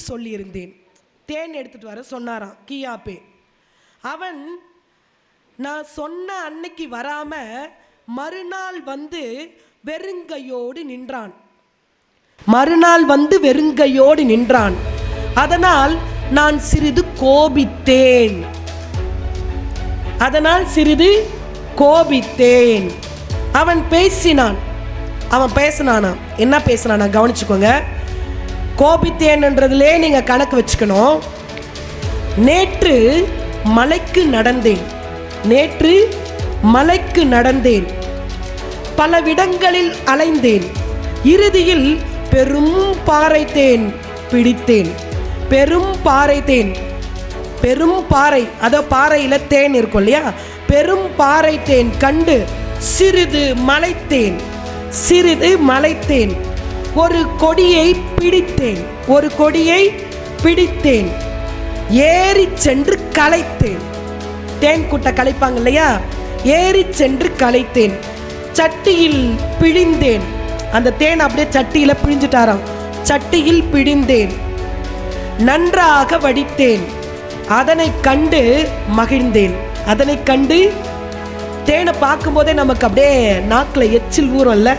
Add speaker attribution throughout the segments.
Speaker 1: சொல்லியிருந்தேன். தேன் எடுத்துகிட்டு வர சொன்னாராம் கியாப்பே. அவன் நான் சொன்ன அன்னைக்கு வராமல் மறுநாள் வந்து வெறுங்கையோடு நின்றான். அதனால் நான் சிறிது கோபித்தேன். அவன் பேசினானா என்ன பேசினானா கவனிச்சுக்கோங்க. கோபித்தேன்ன்றதுலே நீங்க கணக்கு வச்சுக்கணும். நேற்று மலைக்கு நடந்தேன், பலவிடங்களில் அலைந்தேன், இறுதியில் பெரும் பாறை தேன் பிடித்தேன். பெரும் பாறை, அதோ பாறையில தேன் இருக்கும் இல்லையா, பெரும் பாறை தேன் கண்டு சிறிது மலைத்தேன். ஒரு கொடியை பிடித்தேன், ஏறி சென்று களைத்தேன். தேன் கூட்ட களைப்பாங்க இல்லையா, ஏறி சென்று களைத்தேன். சட்டியில் பிழிந்தேன். அந்த தேன் அப்படியே சட்டியில பிழிஞ்சிட்டாராம். சட்டியில் பிழிந்தேன், நன்றாக வடித்தேன், அதனை கண்டு மகிழ்ந்தேன். தேனை பார்க்கும்போதே நமக்கு அப்படியே நாக்கில் எச்சில் ஊறல்ல,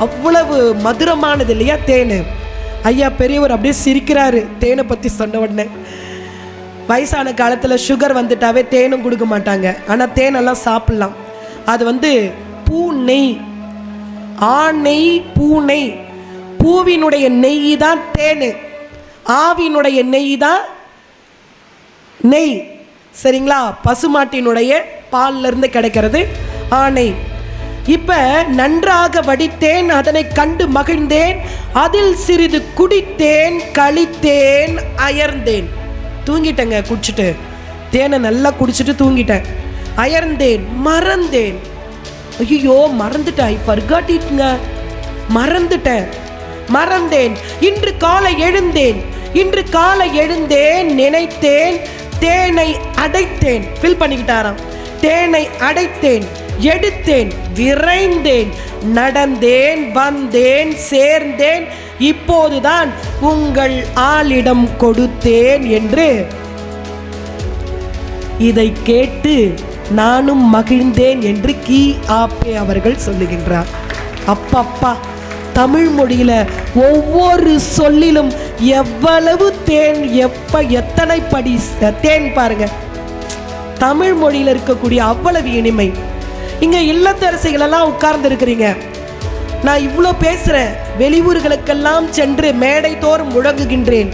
Speaker 1: அவ்வளவு மதுரமானது இல்லையா தேன். ஐயா பெரியவர் அப்படியே சிரிக்கிறாரு தேனை பற்றி சொன்ன உடனே. வயசான காலத்தில் சுகர் வந்துட்டாவே தேனும் கொடுக்க மாட்டாங்க, ஆனால் தேனெல்லாம் சாப்பிட்லாம். அது வந்து பூ நெய், ஆணெய் பூநெய். பூவினுடைய நெய் தான் தேன், ஆவினுடைய நெய் தான் நெய். சரிங்களா? பசுமாட்டினுடைய பால்ல இருந்து கிடைக்கிறது ஆணெய். இப்ப நன்றாக வடித்தேன், அதனை கண்டு மகிழ்ந்தேன், அதில் சிறிது குடித்தேன், கழித்தேன், அயர்ந்தேன். தூங்கிட்டேங்க, குடிச்சிட்டு தேனை நல்லா குடிச்சிட்டு தூங்கிட்டேன். அயர்ந்தேன், மறந்தேன். ஐயோ மறந்துட்டேன், பர்காட்டிட்டுங்க, மறந்தேன். இன்று காலை எழுந்தேன், நினைத்தேன், தேனை அடைத்தேன். ஃபில் பண்ணிக்கிட்டாராம். தேனை அடைத்தேன், எடுத்தேன், விரைந்தேன், நடந்தேன், வந்தேன், சேர்ந்தேன், இப்போதுதான் உங்கள் ஆளிடம் கொடுத்தேன் என்று இதை கேட்டு நானும் மகிழ்ந்தேன் என்று கியாப்பே அவர்கள் சொல்லுகின்றார். அப்பப்பா, தமிழ் மொழியில ஒவ்வொரு சொல்லிலும் எவ்வளவு தேன், எத்தனை படி தேன் பாருங்க. தமிழ் மொழியில் இருக்கக்கூடிய அவ்வளவு இனிமை. இங்க இல்லத்தரசிகள் எல்லாம் உட்கார்ந்து இருக்கிறீங்க. நான் இவ்வளோ பேசுறேன், வெளியூர்களுக்கெல்லாம் சென்று மேடை தோறும் முழங்குகின்றேன்,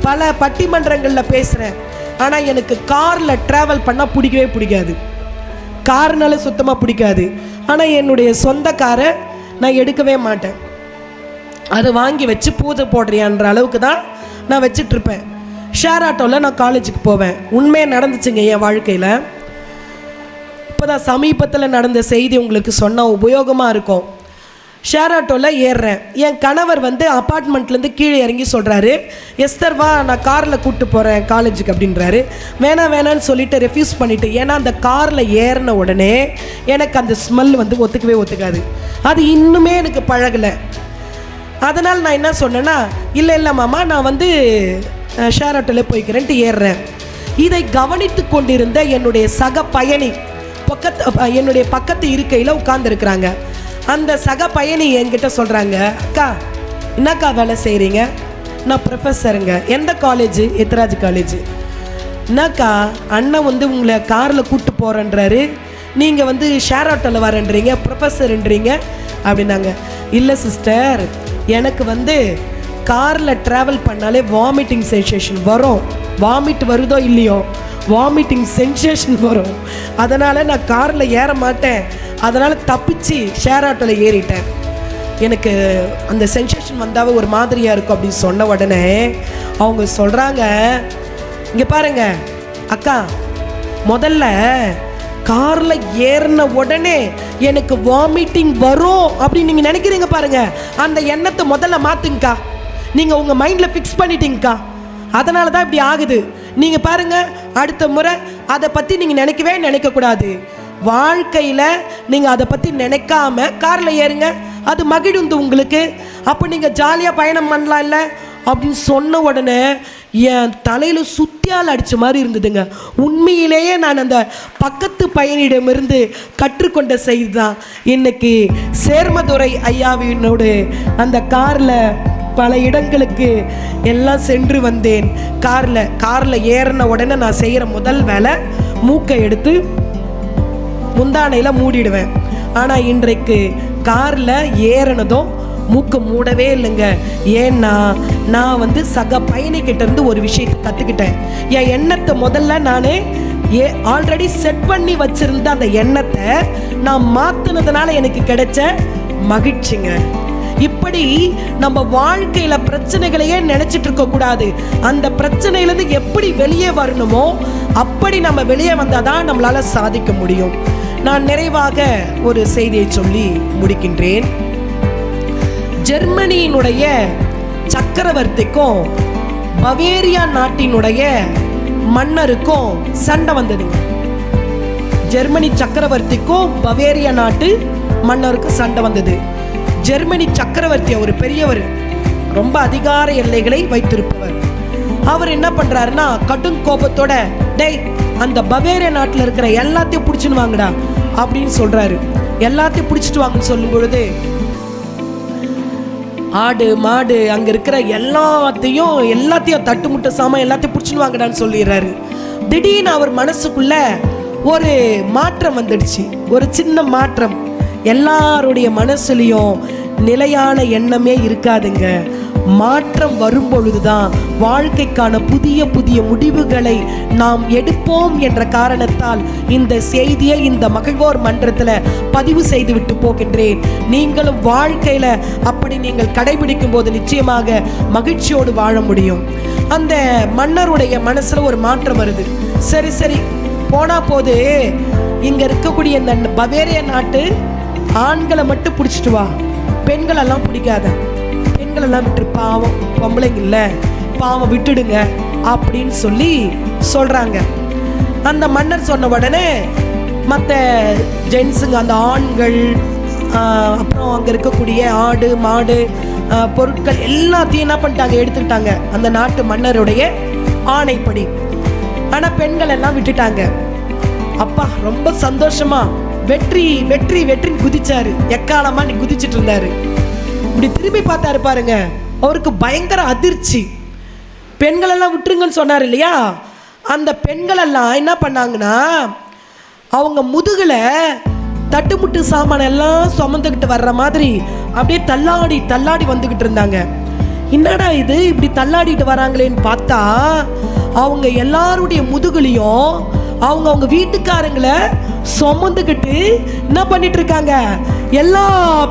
Speaker 1: பல பட்டிமன்றங்களில் பேசுறேன். ஆனால் எனக்கு காரில் ட்ராவல் பண்ணால் பிடிக்காது. கார்னால சுத்தமாக பிடிக்காது. ஆனால் என்னுடைய சொந்த காரை நான் எடுக்கவே மாட்டேன். அதை வாங்கி வச்சு பூஜை போடுறியான்ற அளவுக்கு தான் நான் வச்சிட்ருப்பேன். ஷேர் ஆட்டோவில் நான் காலேஜுக்கு போவேன். உண்மையாக நடந்துச்சுங்க என் வாழ்க்கையில். இப்போ தான் சமீபத்தில் நடந்த செய்தி உங்களுக்கு சொன்னால் உபயோகமாக இருக்கும். ஷேர் ஆட்டோவில் ஏறுறேன். என் கணவர் வந்து அப்பார்ட்மெண்ட்லேருந்து கீழே இறங்கி சொல்கிறாரு, எஸ்தர் வா நான் காரில் கூப்பிட்டு போகிறேன் காலேஜுக்கு அப்படின்றாரு. வேணான்னு சொல்லிட்டு ரெஃப்யூஸ் பண்ணிவிட்டு, ஏன்னா அந்த காரில் ஏறின உடனே எனக்கு அந்த ஸ்மெல் வந்து ஒத்துக்காது. அது இன்னுமே எனக்கு பழகலை. அதனால் நான் என்ன சொன்னேன்னா, இல்லை மாமா நான் வந்து ஷேர் ஆட்டோவில் போய்க்கிறேன்ட்டு ஏறுறேன். இதை கவனித்து கொண்டிருந்த என்னுடைய சக பயணி என்னுடைய பக்கத்து இருக்கையில் உட்கார்ந்துருக்குறாங்க. அந்த சக பயணி என்கிட்ட சொல்கிறாங்க, அக்கா என்னக்கா வேலை செய்கிறீங்க? நான் ப்ரொஃபஸருங்க. எந்த காலேஜ்? எத்ராஜ் காலேஜ். என்னக்கா அண்ணன் வந்து உங்களை காரில் கூப்பிட்டு போகிறேன்றாரு, நீங்கள் வந்து ஷேர் ஆட்டோவில் வரேன்றீங்க, ப்ரொஃபஸர்ன்றீங்க அப்படின்னாங்க. இல்லை சிஸ்டர், எனக்கு வந்து காரில் ட்ராவல் பண்ணாலே வாமிட்டிங் சென்சேஷன் வரும். வாமிட் வருதோ இல்லையோ, வாமிட்டிங் சென்சேஷன் வரும். அதனால் நான் காரில் ஏற மாட்டேன். அதனால் தப்பிச்சு ஷேர் ஆட்டோவில் ஏறிட்டேன். எனக்கு அந்த சென்சேஷன் வந்தாவே ஒரு மாதிரியாக இருக்கும் அப்படின்னு சொன்ன உடனே அவங்க சொல்கிறாங்க, இங்கே பாருங்க அக்கா, முதல்ல காரில் ஏறின உடனே எனக்கு வாமிட்டிங் வரும் அப்படின்னு நீங்கள் நினைக்கிறீங்க பாருங்க. அந்த எண்ணத்தை முதல்ல மாற்றுங்கக்கா. நீங்கள் உங்கள் மைண்டில் ஃபிக்ஸ் பண்ணிட்டீங்கக்கா. அதனால தான் இப்படி ஆகுது. நீங்கள் பாருங்கள், அடுத்த முறை அதை பற்றி நீங்கள் நினைக்கக்கூடாது. வாழ்க்கையில் நீங்கள் அதை பற்றி நினைக்காம காரில் ஏறுங்க, அது மகிழுந்து உங்களுக்கு. அப்போ நீங்கள் ஜாலியாக பயணம் பண்ணலாம் இல்லை அப்படின்னு சொன்ன உடனே என் தலையில் சுத்தியால் அடித்த மாதிரி இருந்ததுங்க. உண்மையிலேயே நான் அந்த பக்கத்து பையனிடமிருந்து கற்றுக்கொண்ட செய்தி தான். இன்னைக்கு சேர்மதுரை ஐயாவினோடு அந்த காரில் பல இடங்களுக்கு எல்லாம் சென்று வந்தேன். காரில் ஏறின உடனே நான் செய்கிற முதல் வேலை மூக்கை எடுத்து முந்தானையில் மூடிடுவேன். ஆனால் இன்றைக்கு காரில் ஏறினதும் மூக்க மூடவே இல்லைங்க. ஏன்னா நான் சக பயணிக்கிட்ட இருந்து ஒரு விஷயத்தை கற்றுக்கிட்டேன். என் எண்ணத்தை முதல்ல நான் ஆல்ரெடி செட் பண்ணி வச்சிருந்த அந்த எண்ணத்தை நான் மாற்றினதுனால எனக்கு கிடைச்ச மகிழ்ச்சிங்க. இப்படி நம்ம வாழ்க்கையில பிரச்சனைகளையே நினைச்சிட்டு இருக்க கூடாது. அந்த பிரச்சனையிலிருந்து எப்படி வெளியே வரணுமோ அப்படி நம்ம வெளியே வந்தாதான் நம்மளால சாதிக்க முடியும். நான் நிறைவாக ஒரு செய்தியை சொல்லி முடிக்கின்றேன். ஜெர்மனியினுடைய சக்கரவர்த்திக்கும் பவேரியா நாட்டினுடைய மன்னருக்கும் சண்டை வந்தது. ஜெர்மனி சக்கரவர்த்திக்கும் பவேரியா நாட்டு மன்னருக்கும் சண்டை வந்தது. ஜெர்மனி சக்கரவர்த்தி ஒரு பெரியவர், ரொம்ப அதிகார எல்லைகளை வைத்திருப்பவர். அவர் என்ன பண்றாருன்னா கடும் கோபத்தோட, டேய் அந்த பவேரியா நாட்டில் இருக்கிற எல்லாத்தையும் பிடிச்சுன்னு வாங்கடா அப்படின்னு சொல்றாரு. எல்லாத்தையும் பிடிச்சிட்டு வாங்கன்னு சொல்லும் பொழுது ஆடு மாடு அங்க இருக்கிற எல்லாத்தையும் தட்டு முட்டை சாமான் எல்லாத்தையும் பிடிச்சுன்னு வாங்கடான்னு சொல்லிடுறாரு. திடீர்னு அவர் மனசுக்குள்ள ஒரு மாற்றம் வந்துடுச்சு, ஒரு சின்ன மாற்றம். எல்லாருடைய மனசுலையும் நிலையான எண்ணமே இருக்காதுங்க. மாற்றம் வரும் பொழுதுதான் வாழ்க்கைக்கான புதிய புதிய முடிவுகளை நாம் எடுப்போம் என்ற காரணத்தால் இந்த செய்தியை இந்த மகிழ்வோர் மன்றத்தில் பதிவு செய்து விட்டு போகின்றேன். நீங்களும் வாழ்க்கையில அப்படி நீங்கள் கடைபிடிக்கும் போது நிச்சயமாக மகிழ்ச்சியோடு வாழ முடியும். அந்த மன்னருடைய மனசுல ஒரு மாற்றம் வருது. சரி போனா போது இங்க இருக்கக்கூடிய இந்த பவேரியா நாட்டு ஆண்களை மட்டும் பிடிச்சிட்டு வா, பெண்கள் எல்லாம் பிடிக்காத, பெண்கள் எல்லாம் விட்டு பாவம், பொம்பளைங்க இல்ல பாவம் விட்டுடுங்க அப்படின்னு சொல்றாங்க. அந்த மன்னர் சொன்ன உடனே மற்ற ஜென்ஸுங்க, அந்த ஆண்கள், அப்புறம் அங்க இருக்கக்கூடிய ஆடு மாடு பொருட்கள் எல்லாத்தையும் என்ன பண்ணிட்டாங்க, எடுத்துக்கிட்டாங்க அந்த நாட்டு மன்னருடைய ஆணைப்படி. ஆனா பெண்கள் எல்லாம் விட்டுட்டாங்க. அப்பா ரொம்ப சந்தோஷமா வெற்றி வெற்றி வெற்றின்னு குதிச்சாரு. எக்காலமா நீ குதிச்சிட்டு இருந்தாரு. இப்படி திரும்பி பார்த்தாரு பாருங்க, அவருக்கு பயங்கர அதிர்ச்சி. பெண்கள் எல்லாம் விட்டுருங்கன்னு சொன்னார் இல்லையா, அந்த பெண்கள் எல்லாம் என்ன பண்ணாங்கன்னா அவங்க முதுகுல தட்டுமுட்டு சாமான எல்லாம் சுமந்துக்கிட்டு வர்ற மாதிரி அப்படியே தள்ளாடி தள்ளாடி வந்துகிட்டு இருந்தாங்க. என்னடா இது இப்படி தள்ளாடிட்டு வராங்களேன்னு பார்த்தா அவங்க எல்லாருடைய முதுகுலையும் அவங்க வீட்டுக்காரங்களை சுமந்துக்கிட்டு என்ன பண்ணிட்டு இருக்காங்க, எல்லா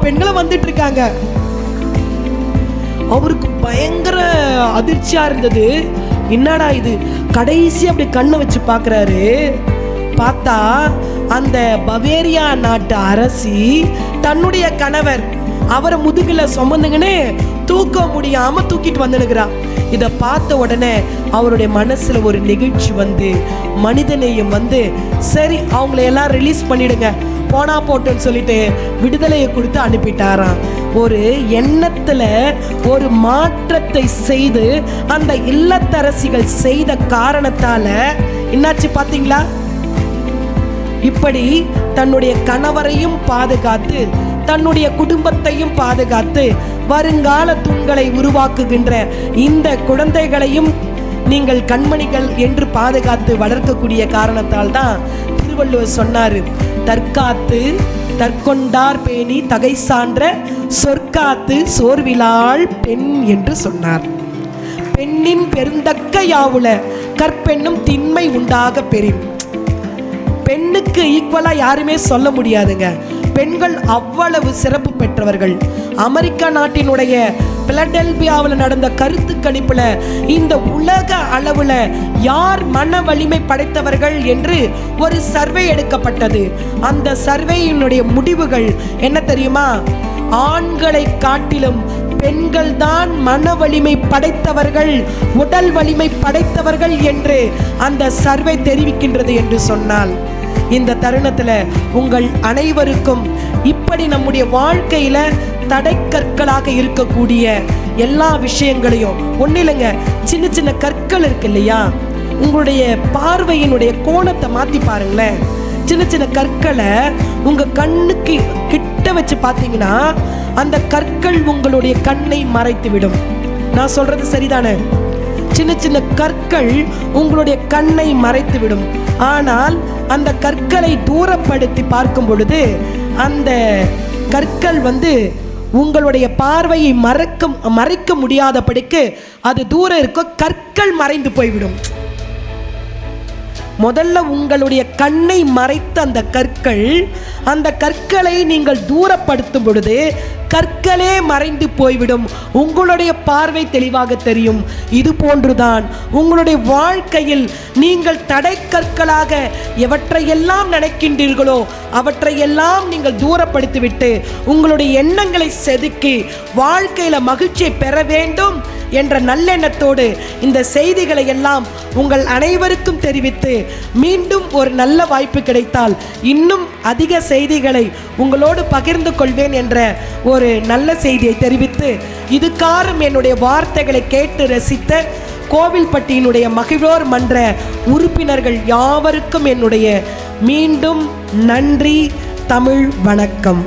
Speaker 1: பெண்களும் வந்துட்டு இருக்காங்க. அவருக்கு பயங்கர அதிர்ச்சியா இருந்தது. என்னடா இது, கடைசி அப்படி கண்ணை வச்சு பார்க்கறாரு. பார்த்தா அந்த பவேரியா நாட்டு அரசி தன்னுடைய கணவர் அவரை முதுகுல சுமந்துங்கன்னு தூக்க முடியாம தூக்கிட்டு வந்துனுங்கிறா. இதை பார்த்த உடனே அவருடைய மனசுல ஒரு நெகிழ்ச்சி வந்து, மனிதநேயம் வந்து, சரி அவங்கள எல்லாம் ரிலீஸ் பண்ணிடுங்க, போனா போட்டுன்னு சொல்லிட்டு விடுதலையை கொடுத்து அனுப்பிட்டாராம். ஒரு எண்ணத்துல ஒரு மாற்றத்தை செய்து அந்த இல்லத்தரசிகள் செய்த காரணத்தால என்னாச்சு பாத்தீங்களா? இப்படி தன்னுடைய கணவரையும் பாதுகாத்து தன்னுடைய குடும்பத்தையும் பாதுகாத்து வருங்கால தூண்களை உருவாக்குகின்ற இந்த குழந்தைகளையும் நீங்கள் கண்மணிகள் என்று பாதுகாத்து வளர்க்கக்கூடிய காரணத்தால் தான் திருவள்ளுவர் சொன்னாரு, தற்காத்து தற்கொண்டார் பேணி தகை சான்ற சொற்காத்து சோர்விலாள் பெண் என்று சொன்னார். பெண்ணின் பெருந்தக்க யாவுல கற்பெண்ணும் திண்மை உண்டாக பெறின். பெண்ணுக்கு ஈக்குவலா யாருமே சொல்ல முடியாதுங்க. பெண்கள் அவ்வளவு சிறப்பு பெற்றவர்கள். அமெரிக்கா நாட்டினுடைய பிலடெல்பியாவில் நடந்த கருத்து கணிப்புல இந்த உலக அளவுல யார் மன வலிமை படைத்தவர்கள் என்று ஒரு சர்வே எடுக்கப்பட்டது. அந்த சர்வேயினுடைய முடிவுகள் என்ன தெரியுமா? ஆண்களை காட்டிலும் பெண்கள் தான் மன வலிமை படைத்தவர்கள், உடல் வலிமை படைத்தவர்கள் என்று அந்த சர்வே தெரிவிக்கின்றது என்று சொன்னால், இந்த தருணத்துல உங்கள் அனைவருக்கும் இப்படி நம்முடைய வாழ்க்கையில தடைக்கற்களாக இருக்கக்கூடிய எல்லா விஷயங்களையும் ஒன்னில்லைங்க, சின்ன சின்ன கற்கள் இருக்கு இல்லையா, உங்களுடைய பார்வையினுடைய கோணத்தை மாற்றி பாருங்களேன். சின்ன சின்ன கற்களை உங்கள் கண்ணுக்கு கிட்ட வச்சு பார்த்தீங்கன்னா அந்த கற்கள் உங்களுடைய கண்ணை மறைத்து விடும். நான் சொல்கிறது சரிதானே? சின்ன சின்ன கற்கள் உங்களுடைய கண்ணை மறைத்து விடும். ஆனால் அந்த கற்களை தூரப்படுத்தி பார்க்கும் பொழுது அந்த கற்கள் உங்களுடைய பார்வையை மறைக்க முடியாதபடிக்கு அது தூரம் இருக்க கற்கள் மறைந்து போய்விடும். முதல்ல உங்களுடைய கண்ணை மறைத்த அந்த கற்களை நீங்கள் தூரப்படுத்தும் பொழுது கற்களே மறைந்து போய்விடும். உங்களுடைய பார்வை தெளிவாக தெரியும். இது போன்றுதான் உங்களுடைய வாழ்க்கையில் நீங்கள் தடை கற்களாக எவற்றையெல்லாம் நினைக்கின்றீர்களோ அவற்றையெல்லாம் நீங்கள் தூரப்படுத்திவிட்டு உங்களுடைய எண்ணங்களை செதுக்கி வாழ்க்கையில் மகிழ்ச்சியை பெற வேண்டும் என்ற நல்லெண்ணத்தோடு இந்த செய்திகளை எல்லாம் உங்கள் அனைவருக்கும் தெரிவித்து மீண்டும் ஒரு நல்ல வாய்ப்பு கிடைத்தால் இன்னும் அதிக செய்திகளை உங்களோடு பகிர்ந்து கொள்வேன் என்ற ஒரு நல்ல செய்தியை தெரிவித்து, இதுக்காரும் என்னுடைய வார்த்தைகளை கேட்டு ரசித்த கோவில்பட்டியினுடைய மகிழோர் மன்ற உறுப்பினர்கள் யாவருக்கும் என்னுடைய மீண்டும் நன்றி. தமிழ் வணக்கம்.